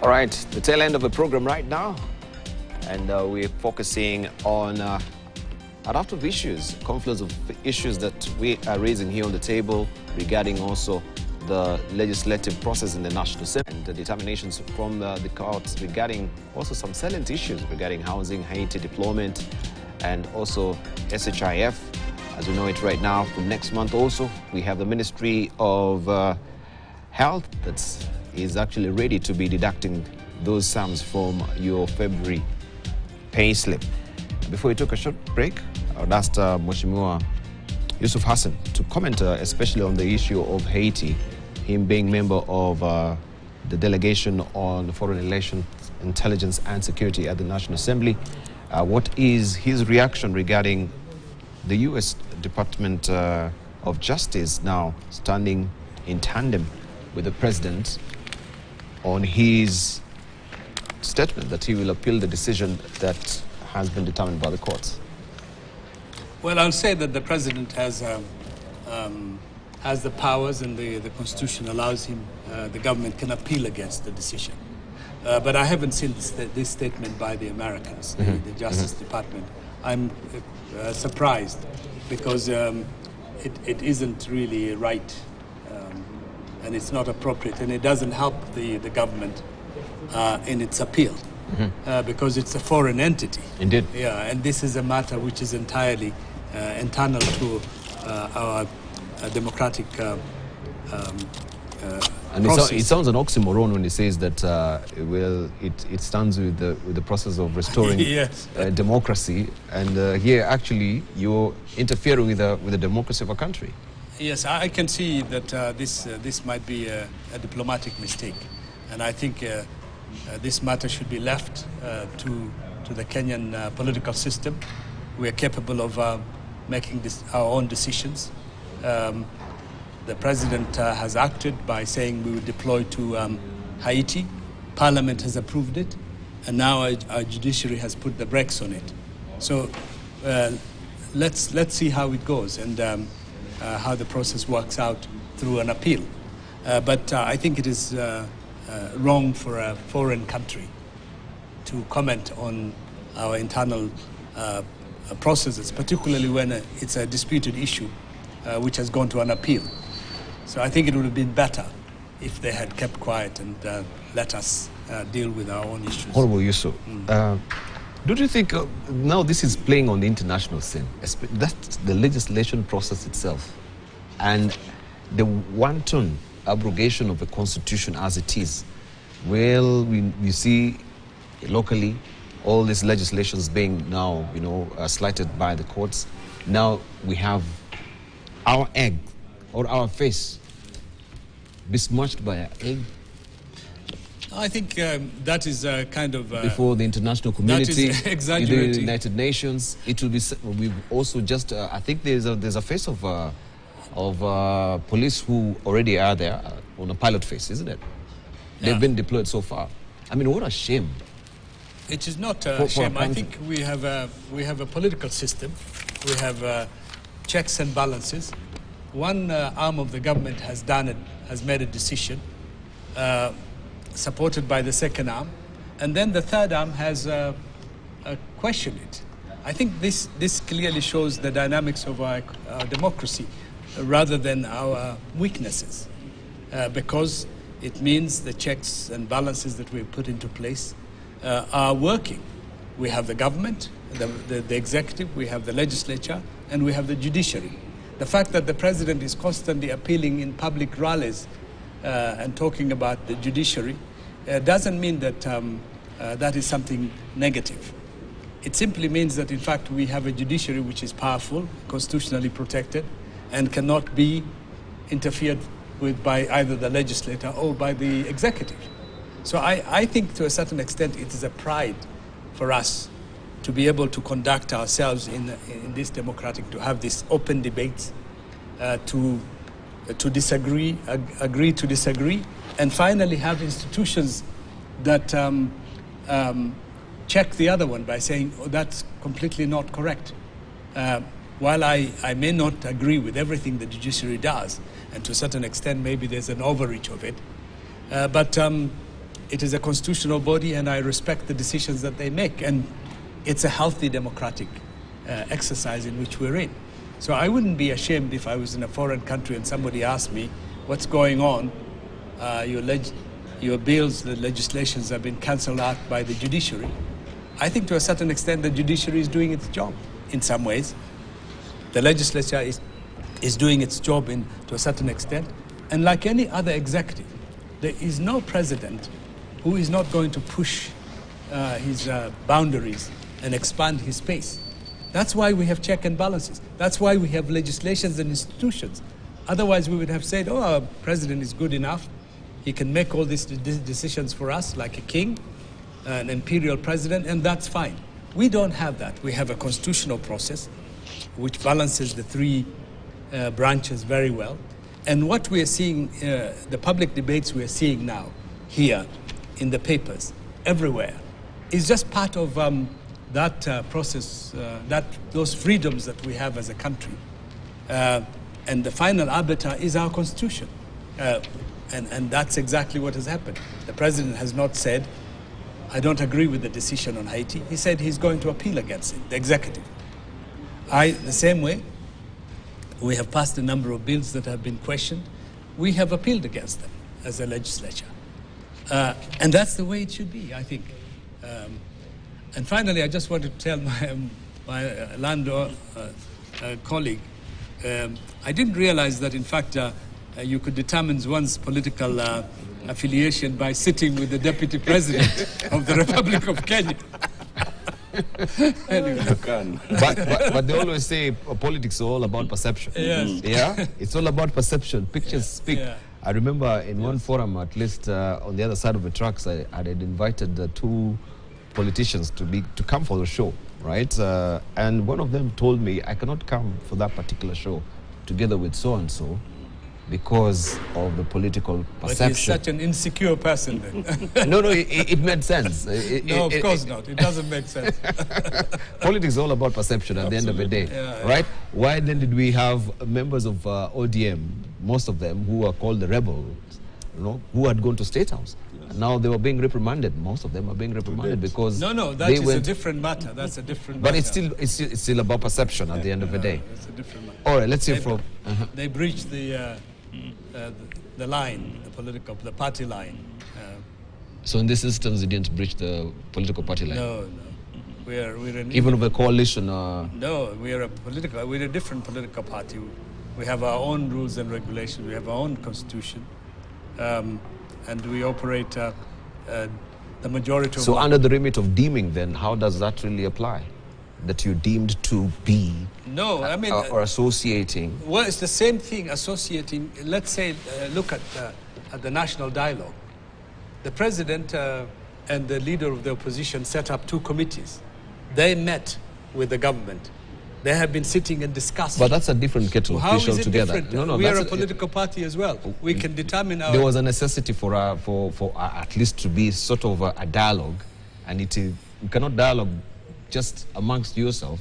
All right, the tail end of the program right now, and we're focusing on a lot of issues, confluence of issues that we are raising here on the table regarding also the legislative process in the National Assembly and the determinations from the courts regarding also some salient issues regarding housing, Haiti deployment, and also SHIF, as we know it right now. From next month also, we have the Ministry of Health that is actually ready to be deducting those sums from your February pay slip. Before we took a short break, I would ask Mheshimiwa Yusuf Hassan to comment especially on the issue of Haiti, him being member of the delegation on foreign relations, intelligence and security at the National Assembly. What is his reaction regarding the U.S. Department of Justice now standing in tandem with the president on his statement that he will appeal the decision that has been determined by the courts? Well, I'll say that the president has the powers, and the Constitution allows him, the government can appeal against the decision. But I haven't seen this statement by the Americans, the Justice Department. I'm surprised because it isn't really right, and it's not appropriate, and it doesn't help the government in its appeal, because it's a foreign entity. Indeed. Yeah, and this is a matter which is entirely internal to our democratic and process. it sounds an oxymoron when he says that it stands with the process of restoring Yes. democracy, and here actually you're interfering with the democracy of a country. Yes, I can see that this might be a diplomatic mistake, and I think this matter should be left to the Kenyan political system. We are capable of making our own decisions. The president has acted by saying we will deploy to Haiti. Parliament has approved it, and now our judiciary has put the brakes on it. So let's see how it goes and how the process works out through an appeal. But I think it is wrong for a foreign country to comment on our internal processes, particularly when it's a disputed issue which has gone to an appeal. So I think it would have been better if they had kept quiet and let us deal with our own issues. Honorable Yusuf, don't you think now this is playing on the international scene? That's the legislation process itself, and the wanton abrogation of the Constitution as it is. Well, we see locally all these legislations being now, slighted by the courts. Now we have our egg or our face besmirched by an egg. I think that is kind of... before the international community, that is exaggerating. The United Nations, it will be... We've also just... I think there's a face of police who already are there on a pilot phase, isn't it? They've been deployed so far. I mean, what a shame. It is not a shame. I think we have a political system. We have checks and balances. One arm of the government has made a decision, supported by the second arm, and then the third arm has questioned it. I think this clearly shows the dynamics of our democracy rather than our weaknesses, because it means the checks and balances that we've put into place are working. We have the government, the executive, we have the legislature, and we have the judiciary. The fact that the president is constantly appealing in public rallies and talking about the judiciary doesn't mean that that is something negative. It simply means that, in fact, we have a judiciary which is powerful, constitutionally protected, and cannot be interfered with by either the legislator or by the executive. So I think to a certain extent it is a pride for us to be able to conduct ourselves in this democratic, to have these open debates, to disagree, agree to disagree, and finally have institutions that check the other one by saying, oh, that's completely not correct. While I may not agree with everything the judiciary does, and to a certain extent maybe there's an overreach of it, but it is a constitutional body, and I respect the decisions that they make. And it's a healthy democratic exercise in which we're in. So I wouldn't be ashamed if I was in a foreign country and somebody asked me, what's going on? Your bills, the legislations have been cancelled out by the judiciary. I think to a certain extent the judiciary is doing its job in some ways. The legislature is doing its job to a certain extent. And like any other executive, there is no president who is not going to push his boundaries and expand his space. That's why we have check and balances. That's why we have legislations and institutions. Otherwise, we would have said, oh, our president is good enough. He can make all these decisions for us like a king, an imperial president, and that's fine. We don't have that. We have a constitutional process which balances the three branches very well. And what we are seeing, the public debates we are seeing now, here, in the papers, everywhere, is just part of that process, those freedoms that we have as a country. And the final arbiter is our constitution. And that's exactly what has happened. The president has not said, I don't agree with the decision on Haiti. He said he's going to appeal against it, the executive. The same way, we have passed a number of bills that have been questioned. We have appealed against them as a legislature. And that's the way it should be, I think. And finally, I just want to tell my landlord colleague, I didn't realize that, in fact, you could determine one's political affiliation by sitting with the deputy president of the Republic of Kenya. Anyway. But they always say politics is all about perception. Yes. Yeah, it's all about perception. Pictures speak. Yeah. I remember in one forum, at least on the other side of the tracks, I had invited two politicians to come for the show, right? And one of them told me, I cannot come for that particular show together with so-and-so because of the political perception. But he's such an insecure person then. No, it made sense. No, of course not. It doesn't make sense. Politics is all about perception at the end of the day, right? Why then did we have members of ODM, most of them, who are called the rebels, who had gone to State House? And now they were being reprimanded. Most of them are being reprimanded because that is a different matter. That's a different matter. But it's still about perception at the end of the day. It's a different matter. All right, let's hear from... They breached the line, the party line. So in this instance, they didn't breach the political party line? No. We're even with a coalition? No, we're a different political party. We have our own rules and regulations. We have our own constitution. And we operate the majority of... So under the remit of deeming, then, how does that really apply? That you're deemed to be... No, I mean... or associating... Well, it's the same thing, associating. Let's say, look at the national dialogue. The president and the leader of the opposition set up two committees. They met with the government. They have been sitting and discussing. But that's a different kettle of fish altogether. No, we are a political party as well. We can determine our... There was a necessity for at least to be sort of a dialogue, and you cannot dialogue just amongst yourself.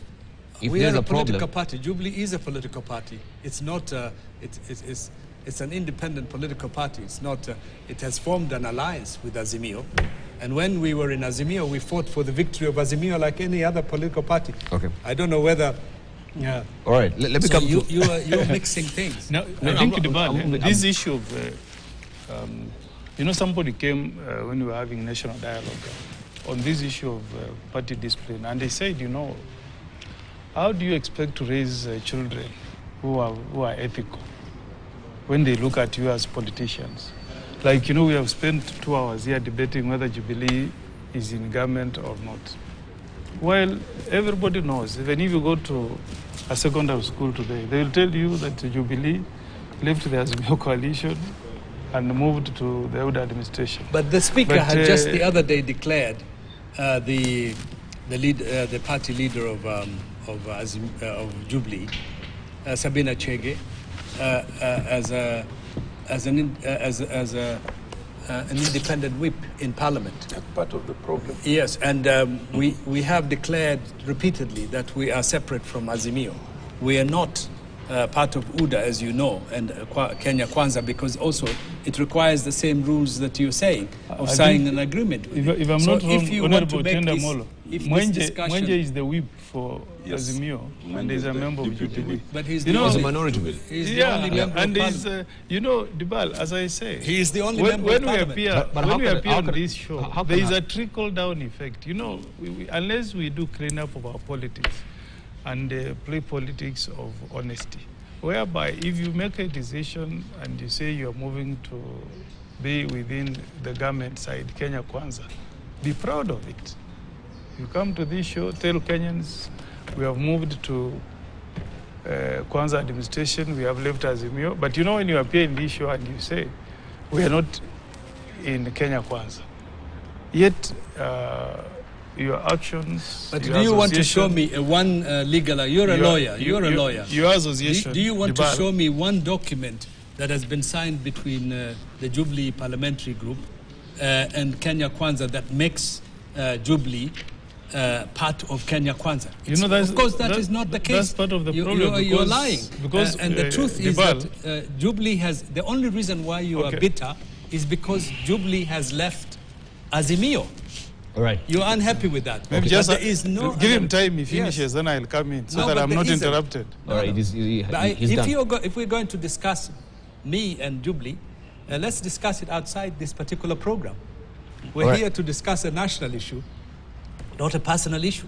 If we there's are a political problem, party. Jubilee is a political party. It's not. It's an independent political party. It's not. It has formed an alliance with Azimio, and when we were in Azimio, we fought for the victory of Azimio like any other political party. Okay. I don't know whether. Yeah. All right. Let me come. You're mixing things. No, I think this issue of, somebody came when we were having national dialogue on this issue of party discipline, and they said, how do you expect to raise children who are ethical when they look at you as politicians? Like, we have spent 2 hours here debating whether Jubilee is in government or not. Well, everybody knows, even if you go to a secondary school today, they will tell you that Jubilee left the Azimio coalition and moved to the old administration. But the speaker had just the other day declared the party leader of Jubilee, Sabina Chege, as an independent whip in Parliament. That's part of the problem. Yes, and we have declared repeatedly that we are separate from Azimio. We are not part of UDA, as you know, and Kenya Kwanza, because also it requires the same rules that you're saying of signing an agreement with if I'm not wrong, if you want to make Tenda this, Molo, if Mwenje, this discussion... Mwenje is the whip for Azimio, and he's a member of Jubilee. But he's He's a minority whip. He's the only member and of he's, Dibal, as I say, he is the only when, member when of we parliament. appear, But when we how appear on can- this show, how there can is I- a trickle-down effect. You know, unless we do clean up of our politics and play politics of honesty, whereby if you make a decision and you say you're moving to be within the government side, Kenya Kwanza, be proud of it. You come to this show, tell Kenyans, we have moved to Kwanza administration, we have left Azimio. But you know, when you appear in this show and you say, we are not in Kenya Kwanza, yet your actions... But your do you want to show association- me one legal... You're a lawyer. You're a lawyer. Your association... Do you want to Dibal, show me one document that has been signed between the Jubilee Parliamentary Group and Kenya Kwanza that makes Jubilee part of Kenya Kwanza? You know, Of course, that is not the case. That's part of the problem. You're because- lying. Because, And the truth is Dibal, that Jubilee has... The only reason why you are bitter is because Jubilee has left Azimio. All right. You're unhappy with that. maybe But just there is no... give him time, he Yes. finishes, then I'll come in, so No, that but I'm there not isn't. interrupted. All right, he's done. If we're going to discuss me and Jubilee, let's discuss it outside this particular program. We're All right. here to discuss a national issue, not a personal issue.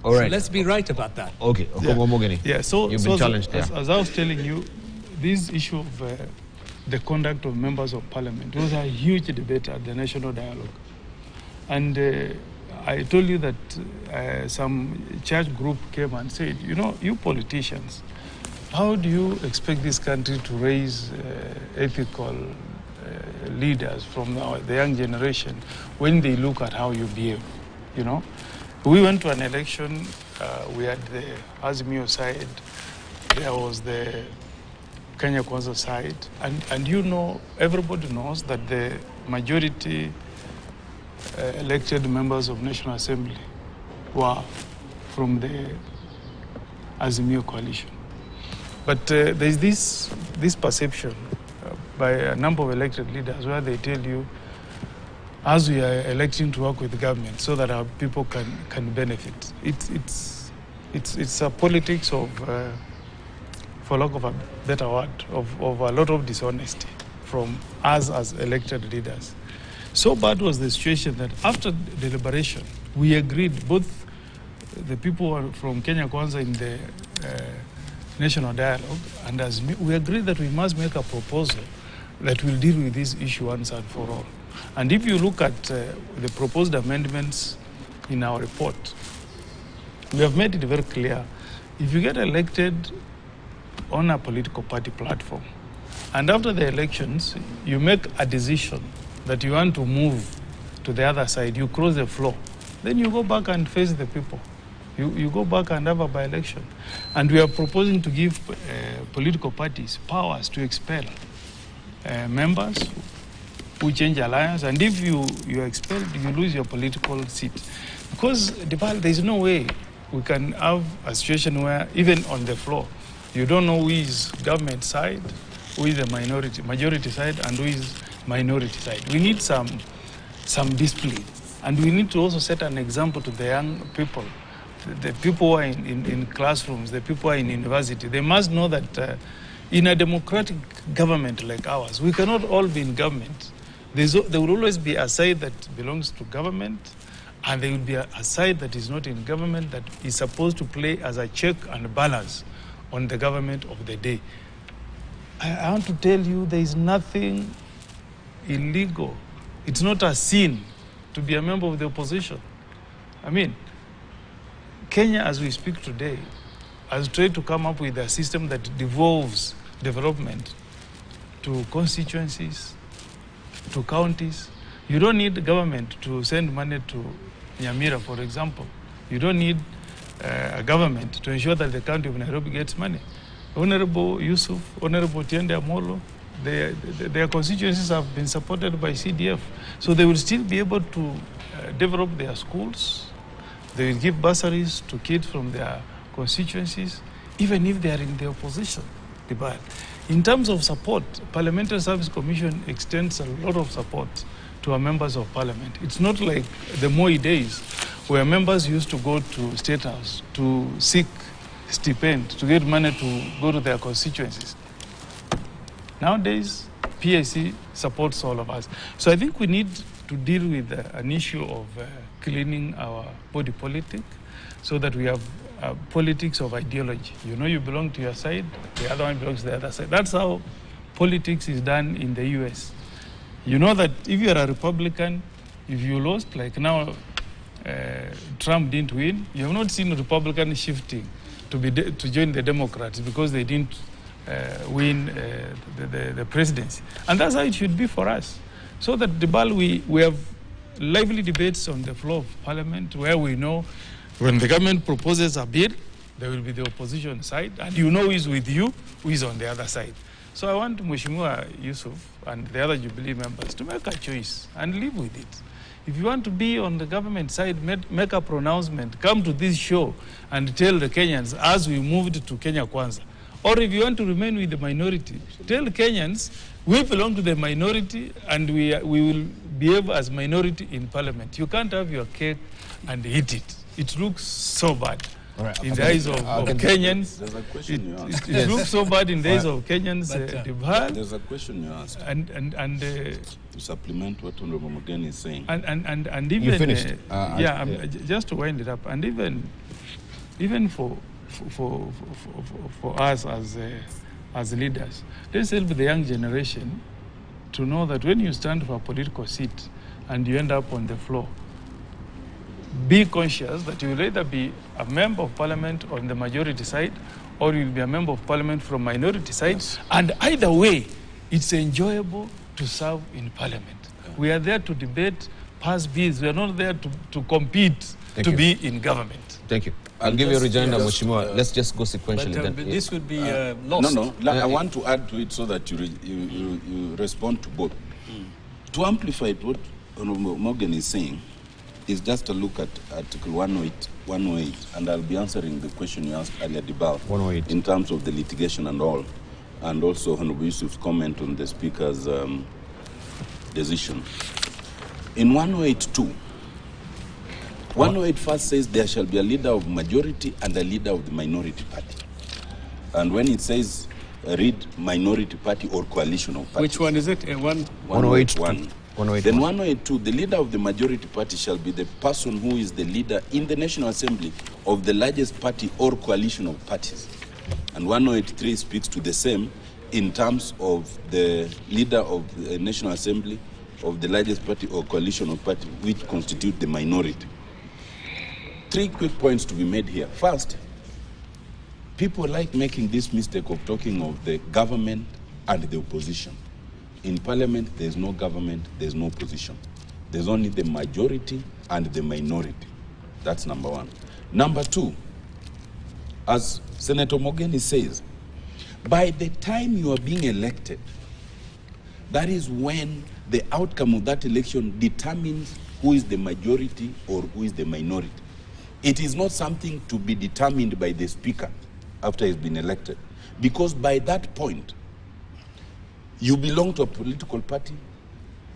All right. So let's be right about that. Okay, Yeah. Mogeni. Yeah, so You've been challenged there. as I was telling you, this issue of the conduct of members of parliament was a huge debate at the National Dialogue. And I told you that some church group came and said, you know, you politicians, how do you expect this country to raise ethical leaders from the young generation when they look at how you behave, you know? We went to an election, we had the Azimio side, there was the Kenya Kwanza side, and you know, everybody knows that the majority elected members of National Assembly were from the Azimio coalition. But there's this perception by a number of elected leaders where they tell you, as we are electing to work with the government so that our people can benefit. It's a politics of, for lack of a better word, of a lot of dishonesty from us as elected leaders. So bad was the situation that after deliberation, we agreed, both the people from Kenya Kwanza in the National Dialogue and as we agreed that we must make a proposal that will deal with this issue once and for all. And if you look at the proposed amendments in our report, we have made it very clear. If you get elected on a political party platform, and after the elections, you make a decision that you want to move to the other side, you cross the floor, then you go back and face the people. You go back and have a by-election. And we are proposing to give political parties powers to expel members who change alliance, and if you are expelled, you lose your political seat. Because there is no way we can have a situation where, even on the floor, you don't know who is government side, who is the majority side, and who is minority side. We need some discipline, and we need to also set an example to the young people, the people who are in classrooms, the people who are in university. They must know that in a democratic government like ours, we cannot all be in government. There will always be a side that belongs to government, and there will be a side that is not in government that is supposed to play as a check and balance on the government of the day. I want to tell you, there is nothing illegal. It's not a sin to be a member of the opposition. I mean, Kenya, as we speak today, has tried to come up with a system that devolves development to constituencies, to counties. You don't need the government to send money to Nyamira, for example. You don't need a government to ensure that the county of Nairobi gets money. Honorable Yusuf, Honorable Tiende Amolo, their constituencies have been supported by CDF. So they will still be able to develop their schools. They will give bursaries to kids from their constituencies. even if they are in the opposition. In terms of support, Parliamentary Service Commission extends a lot of support to our members of parliament. It's not like the Moi days where members used to go to State House to seek stipend, to get money to go to their constituencies. Nowadays, PIC supports all of us. So I think we need to deal with an issue of cleaning our body politic so that we have politics of ideology. You know, you belong to your side, the other one belongs to the other side. That's how politics is done in the US. You know that if you are a Republican, if you lost, like now Trump didn't win, you have not seen Republicans shifting to join the Democrats because they didn't win the presidency. And that's how it should be for us. So that we have lively debates on the floor of Parliament where we know when the government proposes a bill, there will be the opposition side, and you know who is with you, who is on the other side. So I want Mheshimiwa Yusuf and the other Jubilee members to make a choice and live with it. If you want to be on the government side, make a pronouncement, come to this show and tell the Kenyans as we moved to Kenya Kwanza. Or if you want to remain with the minority, tell Kenyans we belong to the minority and we will behave as minority in parliament. You can't have your cake and eat it. It looks so bad in the eyes of Kenyans. There's a question you asked. It looks so bad in the eyes of Kenyans. There's a question you asked. To supplement what Honorable Mugen is saying. And even you finished. Just to wind it up, and even for us as leaders, let's help the young generation to know that when you stand for a political seat and you end up on the floor, be conscious that you will either be a member of parliament on the majority side or you will be a member of parliament from minority side. Yes. And either way, it's enjoyable to serve in parliament. Yeah. We are there to debate, pass bills. We are not there to compete be in government. Thank you. I'll give you a rejoinder, Mheshimiwa. Let's just go sequentially. But this would be lost. No. I want to add to it so that you respond to both. To amplify what Honorable Morgan is saying, is just a look at Article 108, and I'll be answering the question you asked earlier about 108 in terms of the litigation and all, and also Honorable Yusuf's comment on the Speaker's decision. In 108.2, 108 first says there shall be a leader of majority and a leader of the minority party. And when it says read minority party or coalition of parties. Which one is it? 108.1. Then 108.2, the leader of the majority party shall be the person who is the leader in the National Assembly of the largest party or coalition of parties. And 108.3 speaks to the same in terms of the leader of the National Assembly of the largest party or coalition of parties which constitute the minority. 3 quick points to be made here. First, people like making this mistake of talking of the government and the opposition. In parliament, there's no government, there's no opposition. There's only the majority and the minority. That's number one. Number two, as Senator Mogeni says, by the time you are being elected, that is when the outcome of that election determines who is the majority or who is the minority. It is not something to be determined by the Speaker after he's been elected. Because by that point, you belong to a political party,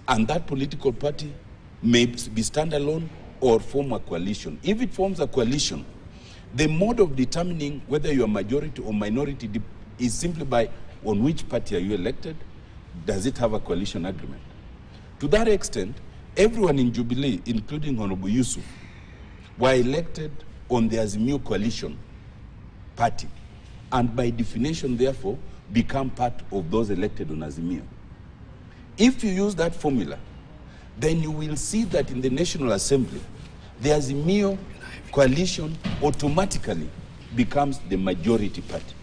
and that political party may be standalone or form a coalition. If it forms a coalition, the mode of determining whether you are majority or minority is simply by on which party are you elected, does it have a coalition agreement. To that extent, everyone in Jubilee, including Honorable Yusuf, were elected on the Azimio coalition party, and by definition, therefore, become part of those elected on Azimio. If you use that formula, then you will see that in the National Assembly, the Azimio coalition automatically becomes the majority party.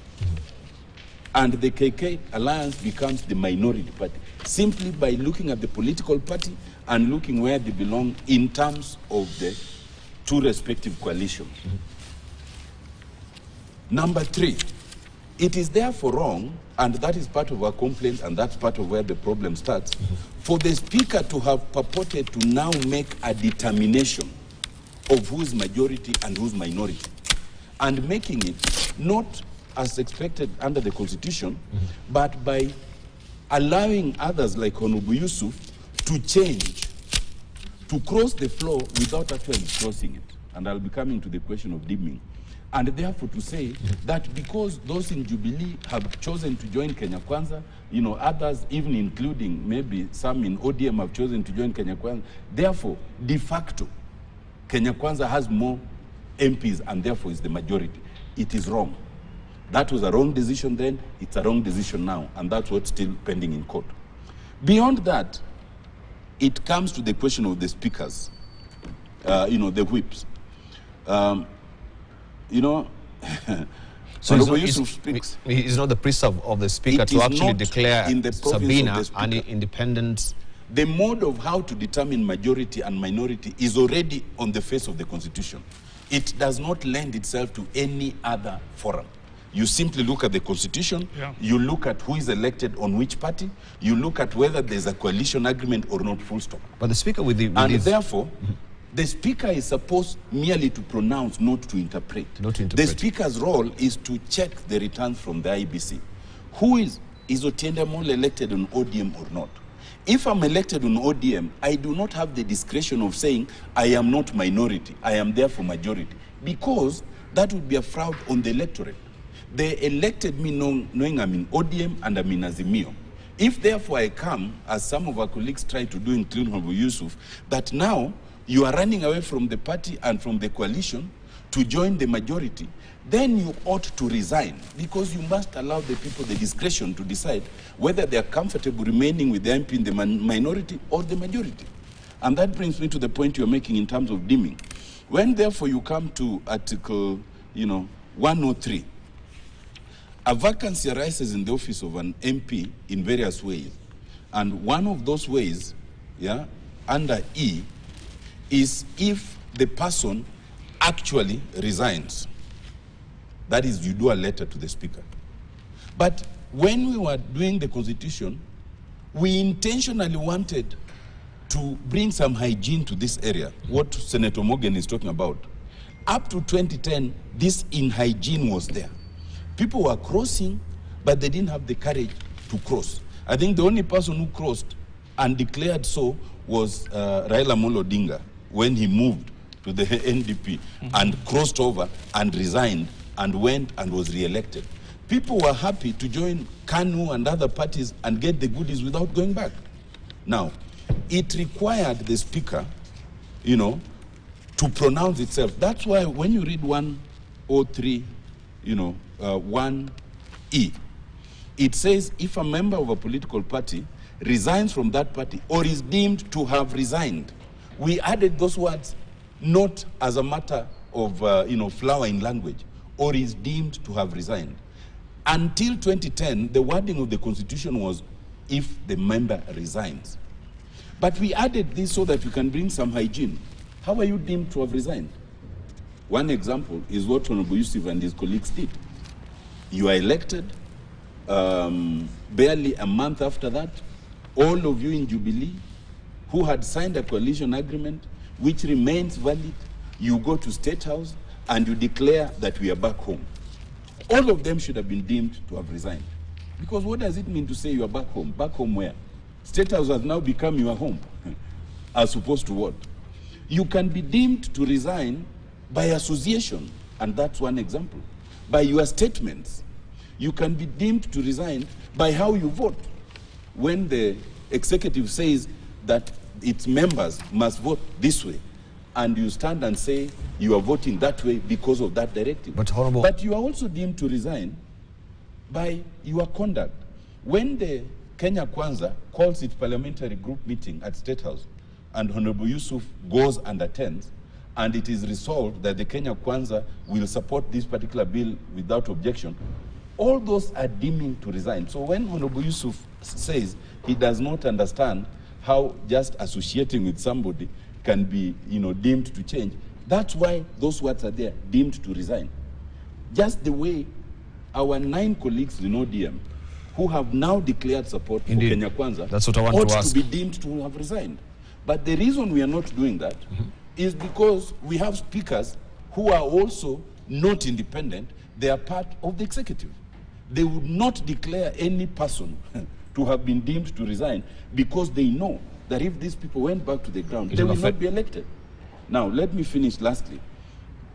And the KK alliance becomes the minority party, simply by looking at the political party and looking where they belong in terms of the two respective coalitions. Number three, it is therefore wrong, and that is part of our complaint, and that's part of where the problem starts, for the Speaker to have purported to now make a determination of who's majority and who's minority, and making it not as expected under the Constitution, but by allowing others like Honorable Yusuf to change, to cross the floor without actually crossing it. And I'll be coming to the question of dimming. And therefore to say that because those in Jubilee have chosen to join Kenya Kwanza, you know, others, even including maybe some in ODM, have chosen to join Kenya Kwanza, therefore, de facto, Kenya Kwanza has more MPs and therefore is the majority. It is wrong. That was a wrong decision then, it's a wrong decision now, and that's what's still pending in court. Beyond that, it comes to the question of the speakers, you know, the whips. You know, so it's not the priest of the speaker to actually declare Sabina an independent. The mode of how to determine majority and minority is already on the face of the Constitution. It does not lend itself to any other forum. You simply look at the Constitution, you look at who is elected on which party, you look at whether there's a coalition agreement or not, full stop. But the speaker with therefore, the speaker is supposed merely to pronounce, not to interpret. The speaker's role is to check the returns from the IBC. Who is Otiende Amolo elected on ODM or not? If I'm elected on ODM, I do not have the discretion of saying I am not minority, I am therefore majority, because that would be a fraud on the electorate. They elected me knowing I'm in ODM and I'm in Azimio. If therefore I come, as some of our colleagues try to do, including Honorable Yusuf, that now you are running away from the party and from the coalition to join the majority, then you ought to resign, because you must allow the people the discretion to decide whether they are comfortable remaining with the MP in the minority or the majority. And that brings me to the point you're making in terms of dimming. When therefore you come to Article 103, a vacancy arises in the office of an MP in various ways. And one of those ways, under E, is if the person actually resigns. That is, you do a letter to the speaker. But when we were doing the Constitution, we intentionally wanted to bring some hygiene to this area, what Senator Morgan is talking about. Up to 2010, this inhygiene was there. People were crossing, but they didn't have the courage to cross. I think the only person who crossed and declared so was Raila Amolo Odinga, when he moved to the NDP and crossed over and resigned and went and was re-elected. People were happy to join KANU and other parties and get the goodies without going back. Now, it required the speaker, to pronounce itself. That's why when you read 103, 1E, it says if a member of a political party resigns from that party or is deemed to have resigned, we added those words not as a matter of, flower in language, or is deemed to have resigned. Until 2010, the wording of the Constitution was if the member resigns. But we added this so that we can bring some hygiene. How are you deemed to have resigned? One example is what Honorable Yusuf and his colleagues did. You are elected, barely a month after that, all of you in Jubilee who had signed a coalition agreement which remains valid, you go to State House and you declare that we are back home. All of them should have been deemed to have resigned. Because what does it mean to say you are back home? Back home where? State House has now become your home, as opposed to what? You can be deemed to resign by association, and that's one example. By your statements. You can be deemed to resign by how you vote. When the executive says that its members must vote this way, and you stand and say you are voting that way because of that directive. But you are also deemed to resign by your conduct. When the Kenya Kwanza calls its parliamentary group meeting at State House, and Honorable Yusuf goes and attends, and it is resolved that the Kenya Kwanza will support this particular bill without objection, all those are deeming to resign. So when Honorable Yusuf says he does not understand how just associating with somebody can be, deemed to change, that's why those words are there, deemed to resign. Just the way our 9 colleagues in ODM who have now declared support for Kenya Kwanza that's what I want to ask. To be deemed to have resigned. But the reason we are not doing that is because we have speakers who are also not independent. they are part of the executive. They would not declare any person to have been deemed to resign because they know that if these people went back to the ground, they will not be elected. Now, let me finish lastly.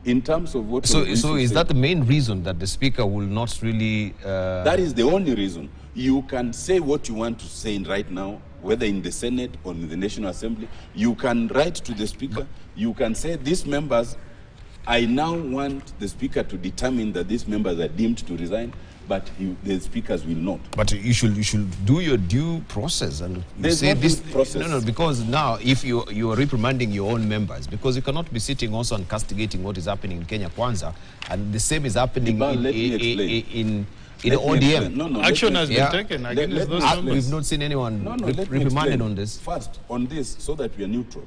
In terms of what... So is that the main reason that the Speaker will not really... That is the only reason. You can say what you want to say right now, whether in the Senate or in the National Assembly. You can write to the Speaker. You can say, these members, I now want the Speaker to determine that these members are deemed to resign, but the speakers will not. But you should do your due process and say this process. No, because now if you are reprimanding your own members, because you cannot be sitting also and castigating what is happening in Kenya Kwanza, and the same is happening in ODM. No, action has been taken against those members. We've not seen anyone reprimanded on this. First, on this, so that we are neutral.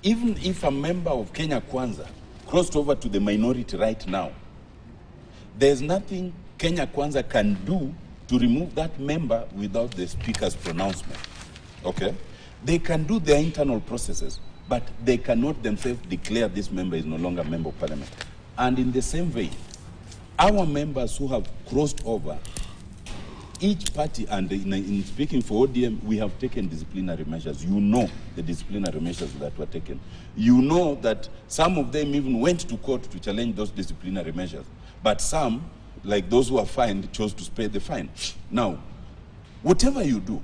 Even if a member of Kenya Kwanza crossed over to the minority right now, there's nothing Kenya Kwanza can do to remove that member without the Speaker's pronouncement. Okay? They can do their internal processes, but they cannot themselves declare this member is no longer a member of Parliament. And in the same way, our members who have crossed over, each party, and in speaking for ODM, we have taken disciplinary measures. You know the disciplinary measures that were taken. You know that some of them even went to court to challenge those disciplinary measures. But some, like those who are fined, chose to pay the fine. Now, whatever you do,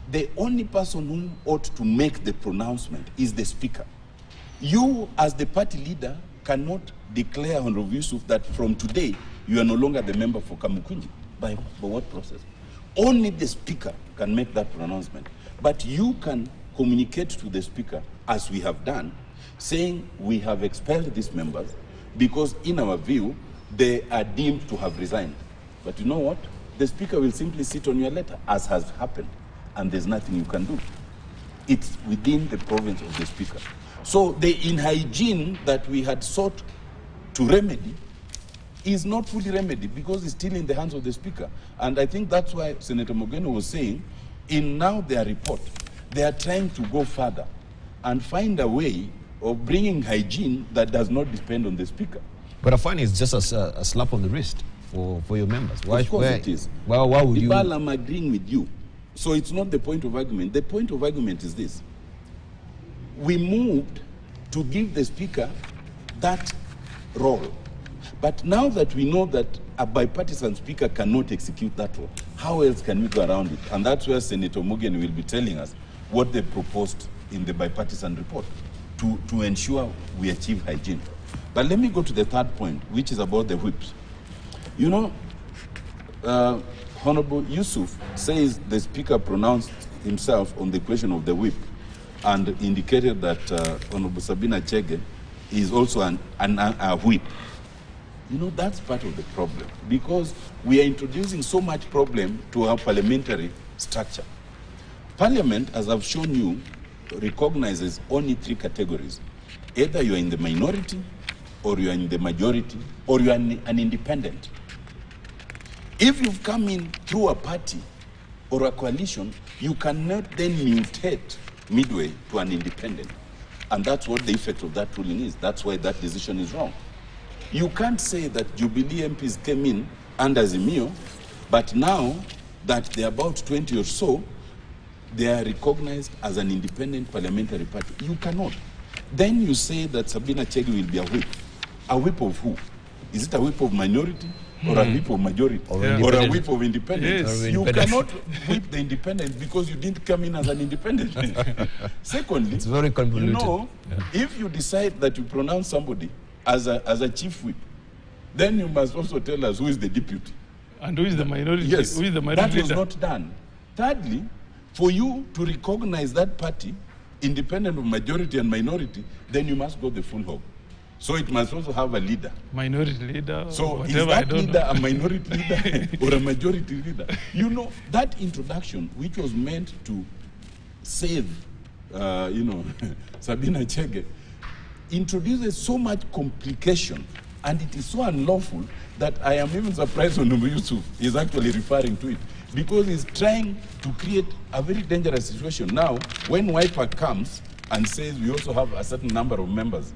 the only person who ought to make the pronouncement is the Speaker. You, as the party leader, cannot declare, Honorable Yusuf, that from today, you are no longer the member for Kamukunji. By what process? Only the Speaker can make that pronouncement. But you can communicate to the Speaker, as we have done, saying we have expelled these members because, in our view, they are deemed to have resigned. But you know what? The Speaker will simply sit on your letter, as has happened, and there's nothing you can do. It's within the province of the Speaker. So the inhygiene that we had sought to remedy is not fully remedied because it's still in the hands of the Speaker. And I think that's why Senator Mogeno was saying, in now their report, they are trying to go further and find a way of bringing hygiene that does not depend on the Speaker. But I find it's just a slap on the wrist for your members. Why, of course it is. Why would you... I'm agreeing with you. So it's not the point of argument. The point of argument is this. We moved to give the Speaker that role. But now that we know that a bipartisan Speaker cannot execute that role, how else can we go around it? And that's where Senator Mugen will be telling us what they proposed in the bipartisan report to ensure we achieve hygiene. But let me go to the third point, which is about the whips. You know, Honorable Yusuf says the Speaker pronounced himself on the question of the whip and indicated that Honorable Sabina Chege is also a whip. You know, that's part of the problem because we are introducing so much problem to our parliamentary structure. Parliament, as I've shown you, recognizes only three categories. Either you are in the minority, or you are in the majority, or you are an independent. If you've come in through a party or a coalition, you cannot then mutate midway to an independent. And that's what the effect of that ruling is. That's why that decision is wrong. You can't say that Jubilee MPs came in under Zimio, but now that they're about 20 or so, they are recognized as an independent parliamentary party. You cannot. Then you say that Sabina Chege will be a whip. A whip of who? Is it a whip of minority? Or a whip of majority? Or a whip of independent? Yes. You cannot whip the independent because you didn't come in as an independent. Secondly, it's very convoluted. You know, if you decide that you pronounce somebody as a chief whip, then you must also tell us who is the deputy. And who is the minority? Yes, who is the minority that was leader? not done. Thirdly, for you to recognize that party, independent of majority and minority, then you must go the full hog. So it must also have a leader. Minority leader. So is that leader a minority leader or a majority leader? You know, that introduction, which was meant to save, you know, Sabina Chege, introduces so much complication, and it is so unlawful that I am even surprised when Yusuf is actually referring to it, because he's trying to create a very dangerous situation. Now, when Wiper comes and says we also have a certain number of members,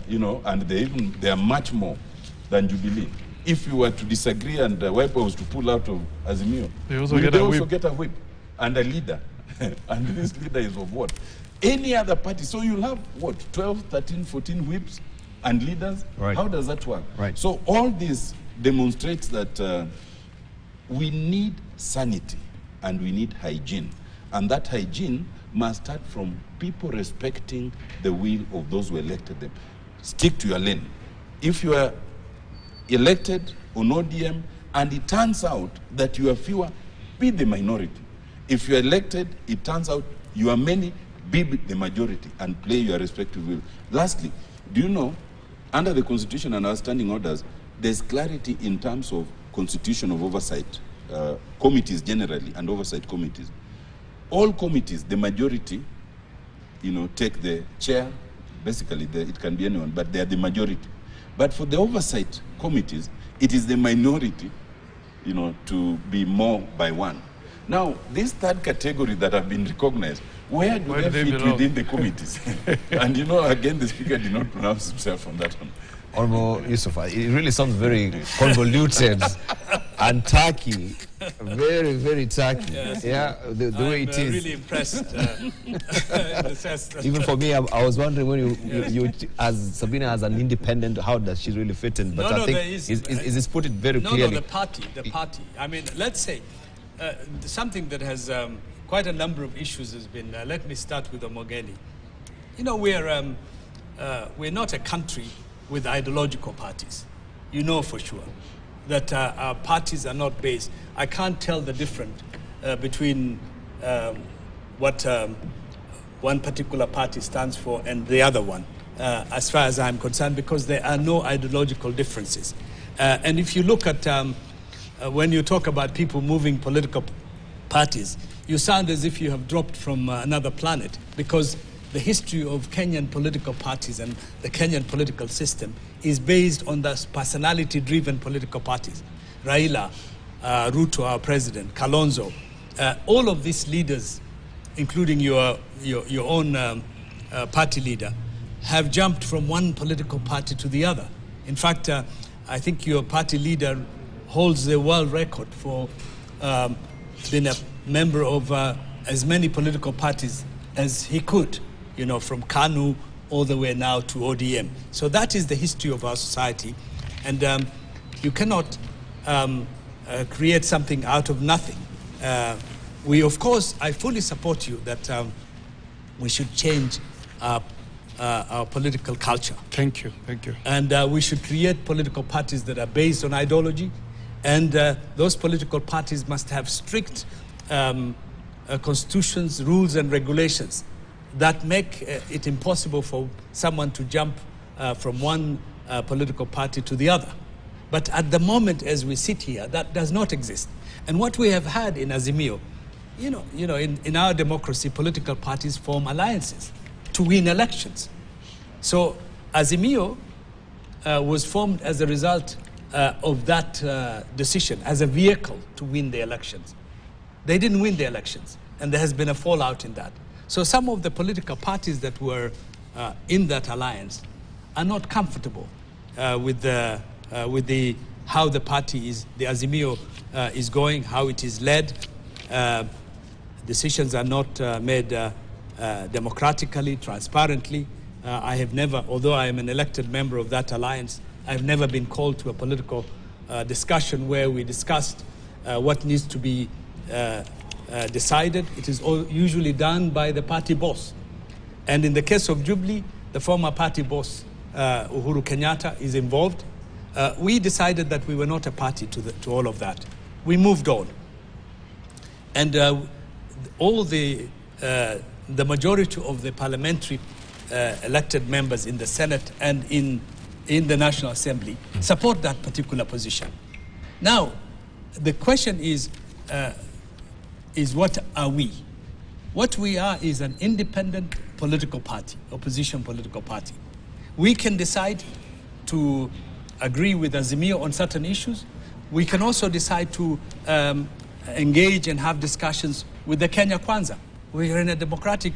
you know, and they are much more, than Jubilee. If you were to disagree and Wiper was to pull out of Azimio, they also get a whip and a leader. And this leader is of what? Any other party. So you'll have, what, 12, 13, 14 whips and leaders? Right. How does that work? Right. So all this demonstrates that we need sanity and we need hygiene. And that hygiene must start from people respecting the will of those who elected them. Stick to your lane. If you are elected on ODM and it turns out that you are fewer, be the minority. If you are elected, it turns out you are many, be the majority and play your respective will. Lastly, do you know, under the Constitution and our standing orders, there's clarity in terms of constitution of oversight committees generally and oversight committees. All committees, the majority, take the chair. Basically, it can be anyone, but they are the majority. But for the oversight committees, it is the minority, to be more by one. Now, this third category that have been recognized, where do they fit within the committees? And again, the speaker did not pronounce himself on that one. Honorable Yusuf, it really sounds very convoluted and tacky, very, very tacky. Yes. Yeah, the way it is. I'm really impressed. Even for me, I was wondering when you as Sabina as an independent, how does she really fit in? But I think is put it very clearly. No, the party. I mean, let's say something that has quite a number of issues has been. Let me start with Omogeni. We're not a country with ideological parties. For sure that our parties are not based. I can't tell the difference between what one particular party stands for and the other one, as far as I'm concerned, because there are no ideological differences. And if you look at, when you talk about people moving political parties, you sound as if you have dropped from another planet, because the history of Kenyan political parties and the Kenyan political system is based on the personality-driven political parties. Raila, Ruto, our president, Kalonzo, all of these leaders, including your own party leader, have jumped from one political party to the other. In fact, I think your party leader holds the world record for being a member of as many political parties as he could. From KANU all the way now to ODM. So that is the history of our society. And you cannot create something out of nothing. Of course, I fully support you that we should change our political culture. Thank you. And we should create political parties that are based on ideology. And those political parties must have strict constitutions, rules, and regulations that make it impossible for someone to jump from one political party to the other. But at the moment, as we sit here, that does not exist. And what we have had in Azimio, in our democracy, political parties form alliances to win elections. So Azimio was formed as a result of that decision, as a vehicle to win the elections. They didn't win the elections, and there has been a fallout in that. So some of the political parties that were in that alliance are not comfortable with how the party is, the Azimio is going, how it is led. Decisions are not made democratically, transparently. I have never, although I am an elected member of that alliance, I've never been called to a political discussion where we discussed what needs to be decided. It is usually done by the party boss. And in the case of Jubilee, the former party boss, Uhuru Kenyatta, is involved. We decided that we were not a party to all of that. We moved on. And all the majority of the parliamentary elected members in the Senate and in the National Assembly support that particular position. Now, the question is what are we? What we are is an independent political party, opposition political party. We can decide to agree with Azimio on certain issues. We can also decide to engage and have discussions with the Kenya Kwanza. We are in a democratic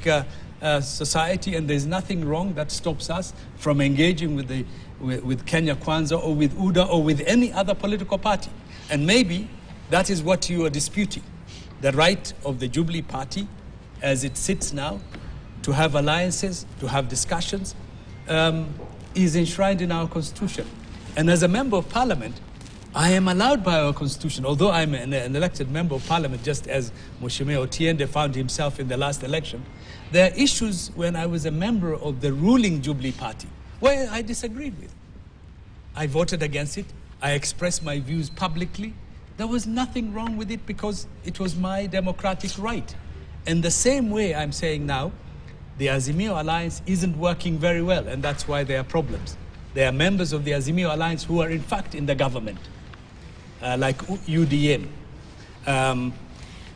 society, and there's nothing wrong that stops us from engaging with Kenya Kwanza or with UDA or with any other political party. And maybe that is what you are disputing. The right of the Jubilee Party, as it sits now, to have alliances, to have discussions, is enshrined in our Constitution. And as a Member of Parliament, I am allowed by our Constitution, although I'm an elected Member of Parliament, just as Mheshimiwa Otiende found himself in the last election. There are issues when I was a member of the ruling Jubilee Party where I disagreed with. I voted against it. I expressed my views publicly. There was nothing wrong with it because it was my democratic right. In the same way I'm saying now, the Azimio Alliance isn't working very well, and that's why there are problems. There are members of the Azimio Alliance who are in fact in the government, like UDM.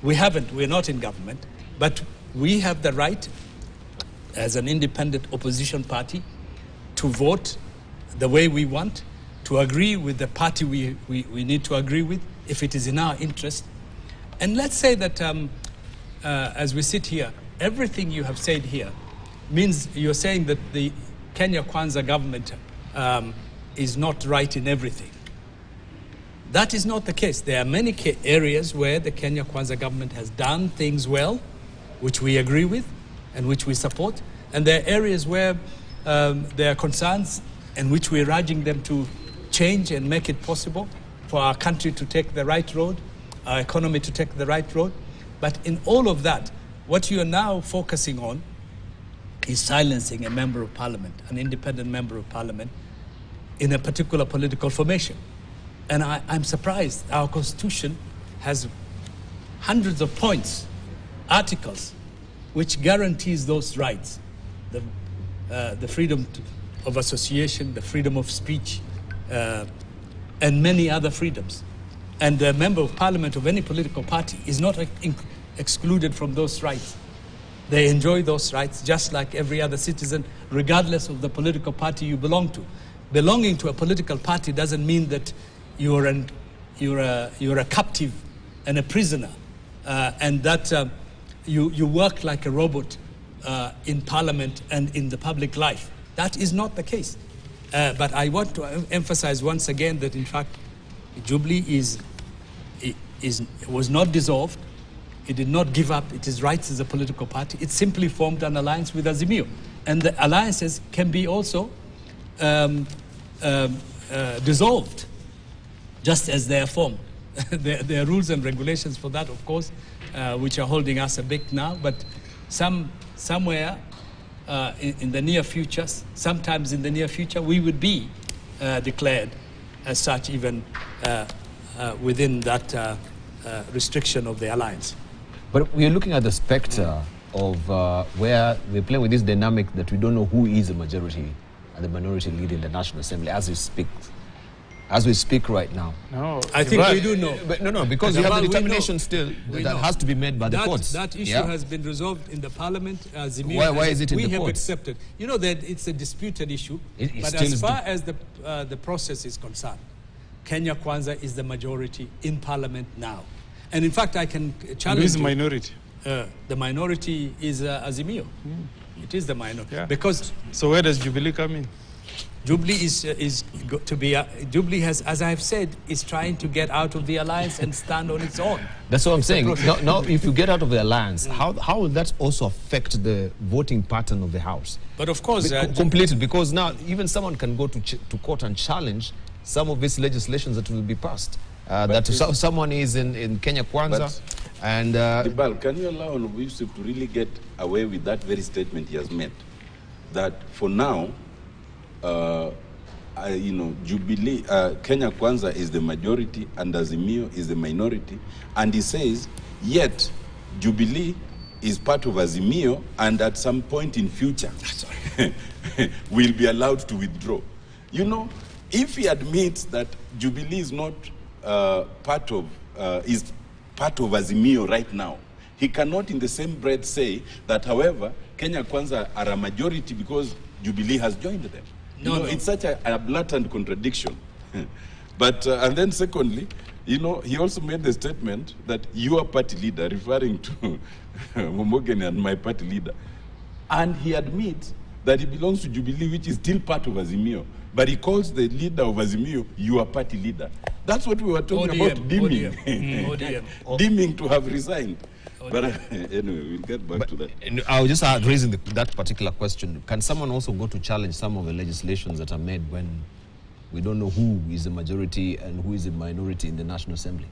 We're not in government, but we have the right as an independent opposition party to vote the way we want, to agree with the party we need to agree with if it is in our interest. And let's say that as we sit here, everything you have said here means you're saying that the Kenya Kwanza government is not right in everything. That is not the case. There are many areas where the Kenya Kwanza government has done things well, which we agree with and which we support. And there are areas where there are concerns and which we're urging them to change and make it possible for our country to take the right road, our economy to take the right road. But in all of that, what you are now focusing on is silencing a member of parliament, an independent member of parliament, in a particular political formation. And I'm surprised. Our Constitution has hundreds of points, articles, which guarantees those rights. The freedom of association, the freedom of speech, and many other freedoms. And a member of parliament of any political party is not excluded from those rights. They enjoy those rights just like every other citizen, regardless of the political party you belong to. Belonging to a political party doesn't mean that you're a captive and a prisoner, and that you work like a robot in parliament and in the public life. That is not the case. But I want to emphasize once again that in fact Jubilee was not dissolved. It did not give up its rights as a political party. It simply formed an alliance with Azimio. And the alliances can be also dissolved, just as they are formed. There are rules and regulations for that, of course, which are holding us a bit now. But somewhere in the near future, sometimes in the near future, we would be declared as such, even within that restriction of the alliance. But we're looking at the spectre of where we're playing with this dynamic that we don't know who is the majority and the minority leader in the National Assembly as we speak. As we speak right now. No, I think we do know. But no, because you have the determination still that has to be made by the courts. That issue has been resolved in the parliament. Why is it in the courts? We have accepted. You know that it's a disputed issue. But as far as the process is concerned, Kenya Kwanza is the majority in parliament now. And in fact, I can challenge Who is the minority? The minority is Azimio. It is the minority. Yeah. Because so where does Jubilee come in? Jubilee Jubilee has, as I've said, is trying to get out of the alliance and stand on its own. That's what I'm saying. Now, if you get out of the alliance, how will that also affect the voting pattern of the House? But of course, completely, because now even someone can go to court and challenge some of these legislations that will be passed. Someone is in Kenya Kwanza, and Dibal, can you allow Yusuf to really get away with that very statement he has made, that for now, Jubilee, Kenya Kwanza is the majority and Azimio is the minority, and he says, yet Jubilee is part of Azimio, and at some point in future will be allowed to withdraw. You know, if he admits that Jubilee is not part of Azimio right now, he cannot in the same breath say that, however, Kenya Kwanza are a majority because Jubilee has joined them. No. It's such a blatant contradiction. But, and then secondly, he also made the statement that your party leader, referring to Momogeni and my party leader, And he admits that he belongs to Jubilee, which is still part of Azimio. But he calls the leader of Azimio your party leader. That's what we were talking about, deeming. Deeming to have resigned. But anyway, we'll get back to that. I was just raising that particular question. Can someone also go to challenge some of the legislations that are made when we don't know who is the majority and who is the minority in the National Assembly?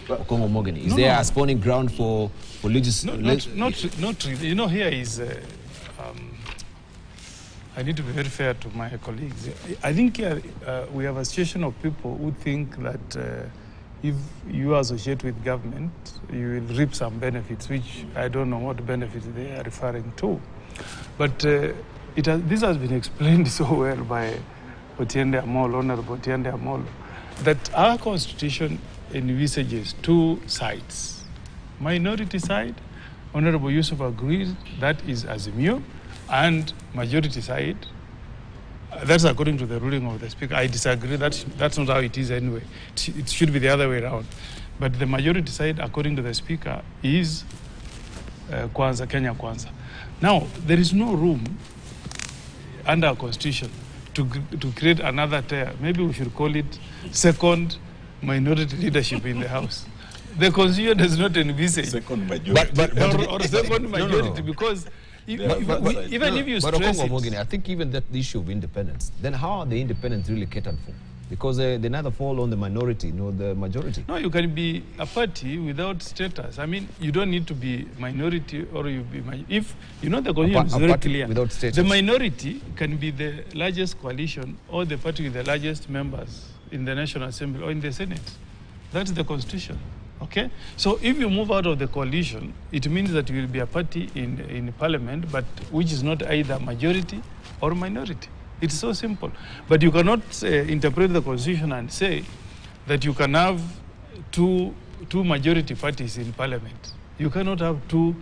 Okongo Mogeni, is there a spawning ground for legislation? Not really. You know, here is... I need to be very fair to my colleagues. I think here we have a situation of people who think that if you associate with government, you will reap some benefits, which I don't know what benefits they are referring to. But this has been explained so well by Otiende Amolo, Honorable Otiende Amolo, that our constitution envisages two sides. Minority side, Honorable Yusuf agrees, that is Azimio, and majority side, that's according to the ruling of the Speaker. I disagree, that's not how it is anyway. It should be the other way around. But the majority side, according to the Speaker, is Kwanza, Kenya Kwanza. Now, there is no room under our constitution to create another tier. Maybe we should call it second minority leadership in the House. The constitution does not envisage second majority. or second majority, because even if you stress it, I think even that issue of independence, then how are the independents really catered for? Because they neither fall on the minority nor the majority. No, you can be a party without status. I mean, you don't need to be minority or you be if you know the constitution is very clear. Without status. The minority can be the largest coalition or the party with the largest members in the National Assembly or in the Senate. That's the constitution. Okay? So if you move out of the coalition, it means that you will be a party in parliament, but which is not either majority or minority. It's so simple. But you cannot interpret the constitution and say that you can have two majority parties in parliament. You cannot have two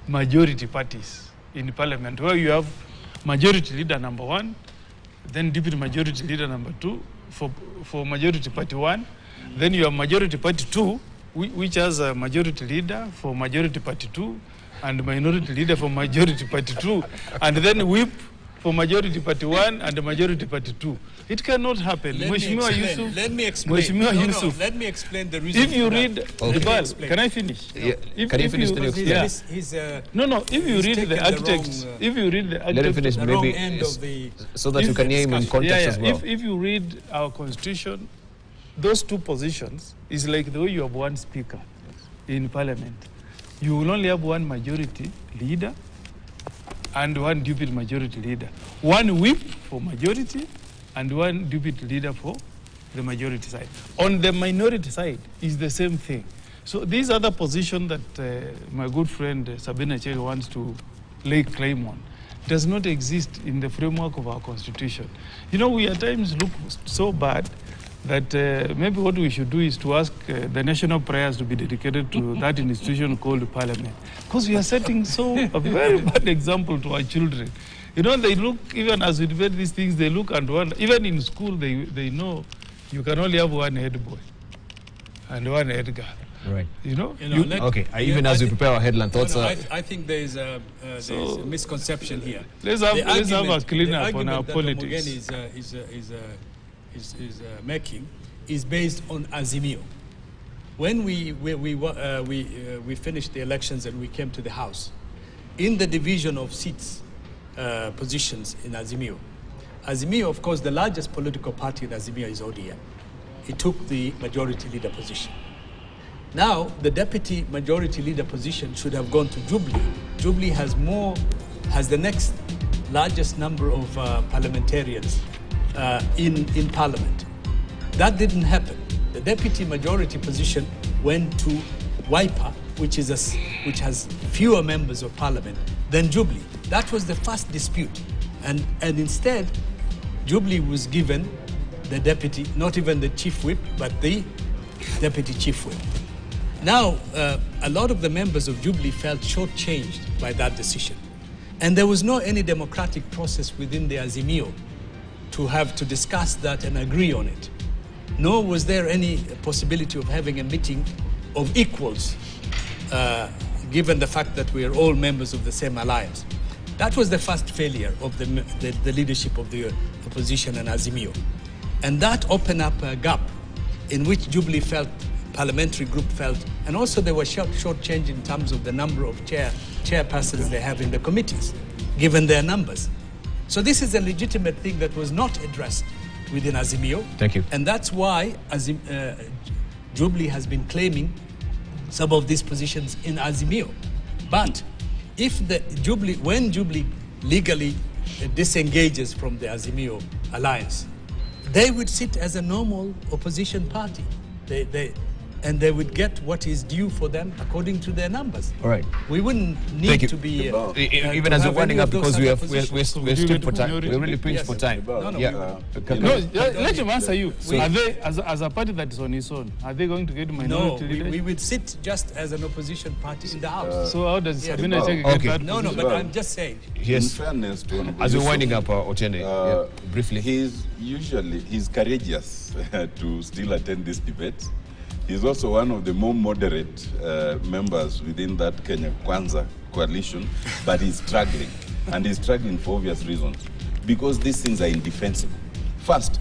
majority parties in parliament where you have majority leader number one, then deputy majority leader number two for majority party one, then you have majority party two, which has a majority leader for majority party 2 and minority leader for majority party 2, and then whip for majority party 1 and majority party 2. It cannot happen. Let me explain. Let me explain the reason. If you read the bill, can I finish? Yeah. Can you finish the explain? No. If you read the architect, let him finish, maybe, so that you can hear him in context as well. If you read our constitution, those two positions is like the way you have one speaker in parliament. You will only have one majority leader and one deputy majority leader. One whip for majority and one deputy leader for the majority side. On the minority side is the same thing. So these are the positions that my good friend Sabina Cheri wants to lay claim on does not exist in the framework of our constitution. You know, we at times look so bad that maybe what we should do is to ask the national prayers to be dedicated to that institution called parliament. Because we are setting a very bad example to our children. You know, they look, even as we debate these things, they look and wonder. Even in school, they know you can only have one head boy and one head girl. Right. You know? Okay, even as we prepare our headline thoughts... I think there's a misconception here. Let's have a clean up on our politics. Is making is based on Azimio. When we finished the elections and we came to the House, in the division of seats, positions in Azimio, of course, the largest political party in Azimio is ODM. It took the majority leader position. Now, the deputy majority leader position should have gone to Jubilee. Jubilee has the next largest number of parliamentarians in Parliament. That didn't happen. The deputy majority position went to Wiper, which has fewer members of Parliament than Jubilee. That was the first dispute. And instead, Jubilee was given the deputy, not even the chief whip, but the deputy chief whip. Now, a lot of the members of Jubilee felt shortchanged by that decision. And there was no any democratic process within the Azimio to have to discuss that and agree on it. Nor was there any possibility of having a meeting of equals, given the fact that we are all members of the same alliance. That was the first failure of the leadership of the opposition and Azimio. And that opened up a gap in which Jubilee felt, parliamentary group felt, and also they were short-changed in terms of the number of chairpersons they have in the committees, given their numbers. So this is a legitimate thing that was not addressed within Azimio. Thank you. And that's why Jubilee has been claiming some of these positions in Azimio. But if when Jubilee legally disengages from the Azimio alliance, they would sit as a normal opposition party. And they would get what is due for them according to their numbers. All right. We wouldn't need to be... even as we're winding up, because we're still for time. We're really pinched for time. Let him answer you. So are they, as a party that is on its own, are they going to get minority leadership? We would sit just as an opposition party in the House. So how does Sabina get that? No, but I'm just saying. Yes. In fairness to as we're winding up, Otiende, briefly. He's courageous to still attend this debate. He's also one of the more moderate members within that Kenya Kwanza coalition, but he's struggling. And he's struggling for obvious reasons. Because these things are indefensible. First,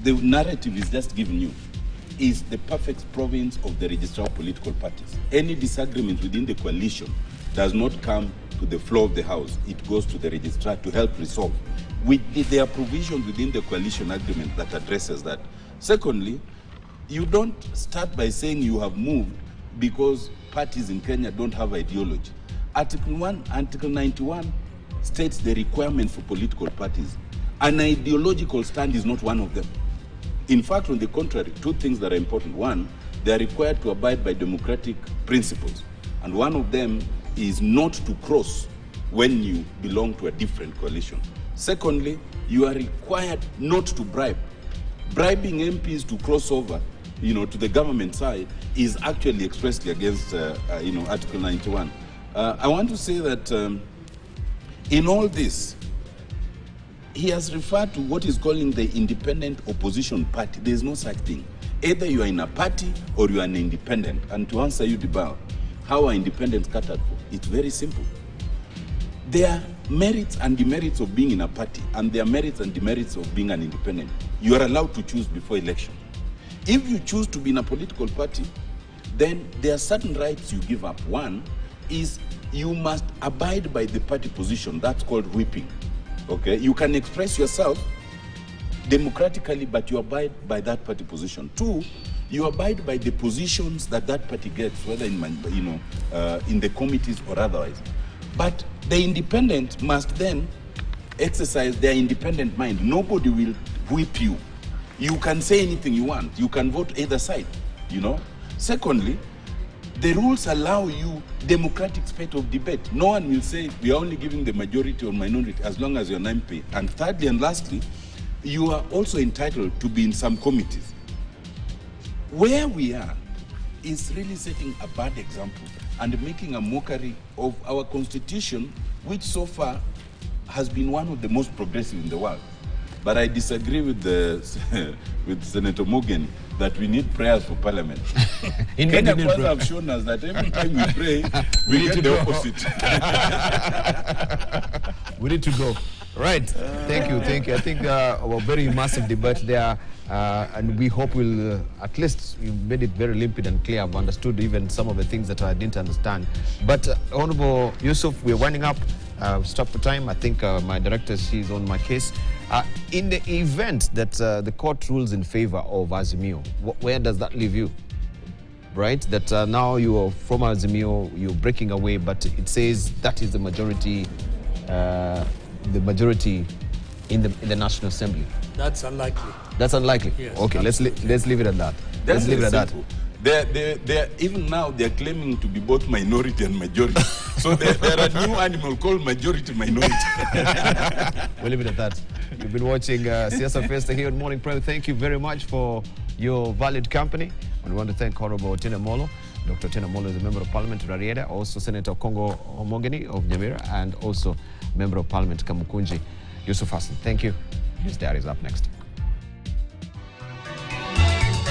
the narrative is just given you is the perfect province of the registrar of political parties. Any disagreement within the coalition does not come to the floor of the House. It goes to the registrar to help resolve. There are provisions within the coalition agreement that addresses that. Secondly, you don't start by saying you have moved because parties in Kenya don't have ideology. Article 91 states the requirement for political parties. An ideological stand is not one of them. In fact, on the contrary, two things that are important. One, they are required to abide by democratic principles. And one of them is not to cross when you belong to a different coalition. Secondly, you are required not to bribe. Bribing MPs to cross over to the government side is actually expressly against, Article 91. I want to say that in all this, he has referred to what he's calling the independent opposition party. There is no such thing. Either you are in a party or you are an independent. And to answer you, Dibao, how are independents catered for? It's very simple. There are merits and demerits of being in a party, and there are merits and demerits of being an independent. You are allowed to choose before election. If you choose to be in a political party, then there are certain rights you give up. One is you must abide by the party position. That's called whipping. Okay? You can express yourself democratically, but you abide by that party position. Two, you abide by the positions that party gets, whether in the committees or otherwise. But the independent must then exercise their independent mind. Nobody will whip you. You can say anything you want. You can vote either side, Secondly, the rules allow you democratic space of debate. No one will say we are only giving the majority or minority as long as you're an MP. And thirdly and lastly, you are also entitled to be in some committees. Where we are is really setting a bad example and making a mockery of our constitution, which so far has been one of the most progressive in the world. But I disagree with with Senator Morgan that we need prayers for Parliament. Kenya Kwanza have shown us that every time we pray, we get the opposite. We need to go. Right. Thank you. I think a very massive debate there, and we hope we'll at least you made it very limpid and clear. I've understood even some of the things that I didn't understand. But Honorable Yusuf, we're winding up. Stop for time. I think my director, she's on my case. In the event that the court rules in favor of Azimio, where does that leave you? Right? That now you are from Azimio, you're breaking away, but it says that is the majority in the National Assembly. That's unlikely. That's unlikely? Yes. Okay, let's leave it at that. Let's leave it at that. Even now, they're claiming to be both minority and majority. So they're a new animal called majority-minority. We'll leave it at that. You've been watching Siasa Fiesta here on Morning Prayer. Thank you very much for your valued company. And we want to thank Honorable Otiende Amollo. Dr. Otiende Amollo is a Member of Parliament, Rarieda, also Senator Kongo Omogeni of Nyamira, and also Member of Parliament, Kamukunji Yusuf Hassan. Thank you. News Diary is up next.